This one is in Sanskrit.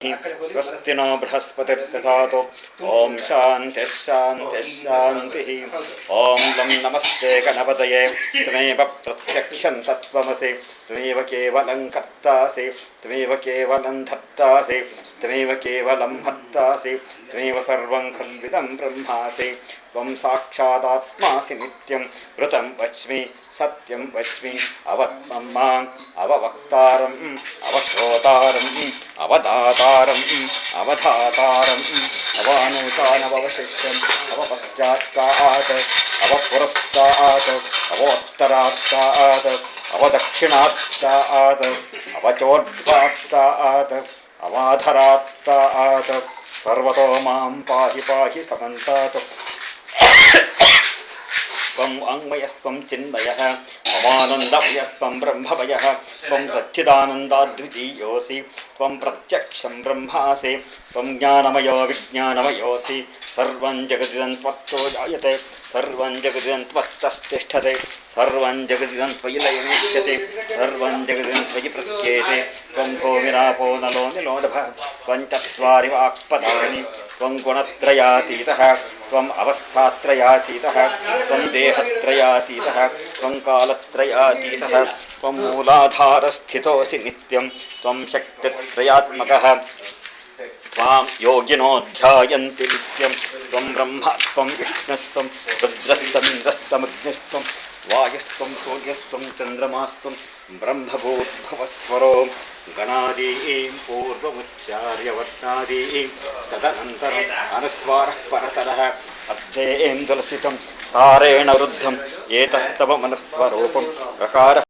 स्वस्ति नो बृहस्पतिर्दधातु। ओम शांति शांति शांति। ओम लं नमस्ते गणपतये। त्वमेव प्रत्यक्षं तत्त्वमसि। त्वमेव केवलं कर्तासि। त्वमेव केवलं धर्तासि। त्वमेव केवलं हर्तासि। त्वमेव सर्वं खल्विदं ब्रह्मासि। त्वं साक्षादात्मासि नित्यं ऋतं वच्मि सत्यं वच्मि अवत्मं माम् अववक्तारम् अवश्रोतारम् अवदातारम् अवधातारम् अवानुतानवशिष्यम् अवपश्चात्तात् अवपुरस्तात् अवोत्तरात्तात् अवदक्षिणात्तात् अवचोर्ध्वात्तात् अवाधरात्तात् सर्वतो मां पाहि पाहि समन्तात्। त्वं वाङ्मयस्त्वं चिन्मयः त्वमानन्दमयस्त्वं ब्रह्ममयः त्वं सच्चिदानन्दाद्वितीयोऽसि त्वं प्रत्यक्षं ब्रह्मासि त्वं ज्ञानमयो विज्ञानमयोऽसि सर्वं जगदिदं त्वत्तो जायते सर्वं जगदिदं त्वत्तस्तिष्ठते सर्वं जगदिदं त्वयि लयमिष्यते सर्वं जगदिदं त्वयि प्रत्येते त्वं भूमिरापो नलो निलोढभः त्वं चत्वारि वाक्पदानि त्वं गुणत्रयातीतः त्वम् अवस्थात्रयातीतः त्वं देहत्रयातीतः त्वं कालत्रयातीतः त्वं मूलाधारस्थितोऽसि नित्यं त्वं शक्तित्रयात्मकः त्वां योगिनो ध्यायन्ति नित्यं त्वं ब्रह्मा त्वं विष्णुस्त्वं रुद्रस्त्वमिन्द्रस्त्वमग्निस्त्वं वायुस्त्वं सूर्यस्त्वं चन्द्रमास्त्वं ब्रह्मभूद्भवस्वरो गणादीं पूर्वमुच्चार्य वर्णादीं तदनन्तरम् अनुस्वारः परतरः अर्थेन्दुलसितं तारेण रुद्धम् एतत्तव मनस्वरूपं प्रकारः